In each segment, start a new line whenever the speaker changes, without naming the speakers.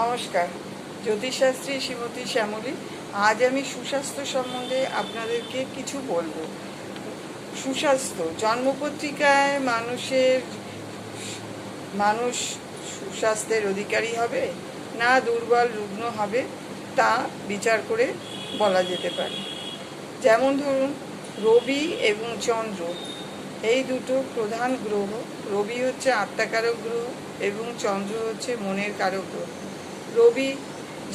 নমস্কার, জ্যোতিষশাস্ত্রী শ্রীমতী শ্যামলী। আজ আমি সুস্বাস্থ্য সম্বন্ধে আপনাদেরকে কিছু বলবো। সুস্বাস্থ্য জন্মপত্রিকায় মানুষ সুস্বাস্থ্যের অধিকারী হবে না দুর্বল রুগ্ন হবে তা বিচার করে বলা যেতে পারে। যেমন ধরুন, রবি এবং চন্দ্র এই দুটো প্রধান গ্রহ। রবি হচ্ছে আত্মাকারক গ্রহ এবং চন্দ্র হচ্ছে মনের কারক গ্রহ। রবি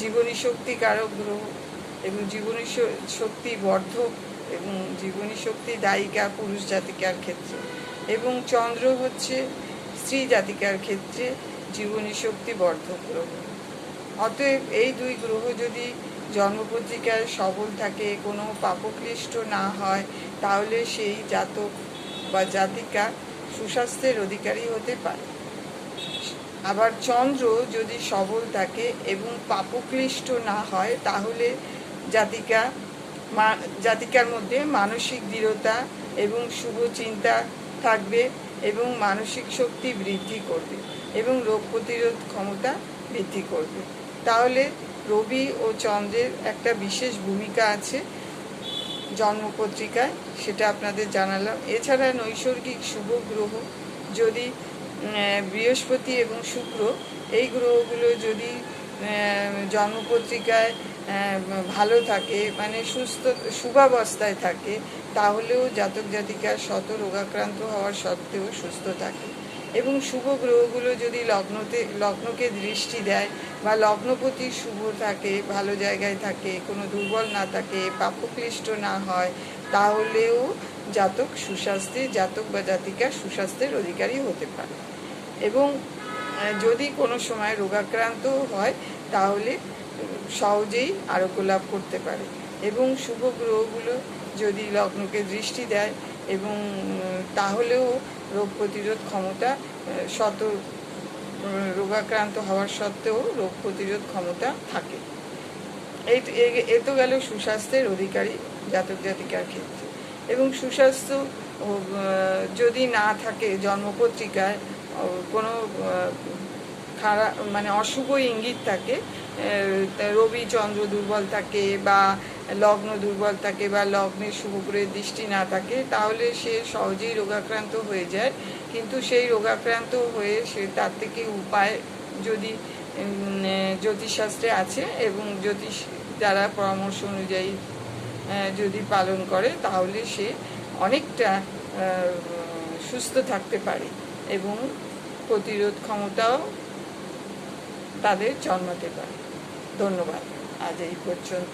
জীবনী শক্তি কারক গ্রহ এবং জীবনী শক্তি বর্ধক এবং জীবনী শক্তি দায়িকা পুরুষ জাতিকার ক্ষেত্রে, এবং চন্দ্র হচ্ছে স্ত্রী জাতিকার ক্ষেত্রে জীবনী শক্তি বর্ধক গ্রহ। অতএব এই দুই গ্রহ যদি জন্মপত্রিকায় সবল থাকে, কোনো পাপক্লিষ্ট না হয়, তাহলে সেই জাতক বা জাতিকা সুস্বাস্থ্যের অধিকারী হতে পারে। আবার চন্দ্র যদি সবল থাকে এবং পাপক্লিষ্ট না হয়, তাহলে জাতিকার মধ্যে মানসিক দৃঢ়তা এবং শুভ চিন্তা থাকবে এবং মানসিক শক্তি বৃদ্ধি করবে এবং রোগ প্রতিরোধ ক্ষমতা বৃদ্ধি করবে। তাহলে রবি ও চন্দ্রের একটা বিশেষ ভূমিকা আছে জন্মপত্রিকায়, সেটা আপনাদের জানালাম। এছাড়া নৈসর্গিক শুভ গ্রহ যদি বৃহস্পতি এবং শুক্র, এই গ্রহগুলো যদি জন্মপত্রিকায় ভালো থাকে, মানে শুভাবস্থায় থাকে, তাহলেও জাতক জাতিকা শত রোগাক্রান্ত হওয়ার সত্ত্বেও সুস্থ থাকে। এবং শুভ গ্রহগুলো যদি লগ্নকে দৃষ্টি দেয় বা লগ্নপতি শুভ থাকে, ভালো জায়গায় থাকে, কোনো দুর্বল না থাকে, পাপক্লিষ্ট না হয়, তাহলেও জাতক বা জাতিকা সুস্বাস্থ্যের অধিকারী হতে পারে। এবং যদি কোনো সময় রোগাক্রান্ত হয়, তাহলে সহজেই আরোগ্য লাভ করতে পারে। এবং শুভ গ্রহগুলো যদি লগ্নকে দৃষ্টি দেয় এবং তাহলেও রোগ প্রতিরোধ ক্ষমতা রোগাক্রান্ত হওয়ার সত্ত্বেও রোগ প্রতিরোধ ক্ষমতা থাকে। এ তো গেল সুস্বাস্থ্যের অধিকারী জাতক জাতিকার ক্ষেত্রে। এবং সুস্বাস্থ্য যদি না থাকে জন্মপত্রিকায়, কোনো খারাপ মানে অশুভ ইঙ্গিত থাকে, রবি চন্দ্র দুর্বল থাকে বা লগ্ন দুর্বল থাকে বা লগ্নের শুভ গ্রহের দৃষ্টি না থাকে, তাহলে সে সহজেই রোগাক্রান্ত হয়ে যায়। কিন্তু সেই রোগাক্রান্ত হয়ে তার থেকে উপায় যদি জ্যোতিষশাস্ত্রে আছে এবং জ্যোতিষ দ্বারা পরামর্শ অনুযায়ী যদি পালন করে, তাহলে সে অনেকটা সুস্থ থাকতে পারে এবং প্রতিরোধ ক্ষমতাও তাদের জন্মাতে পারে। ধন্যবাদ। আজ এই পর্যন্ত।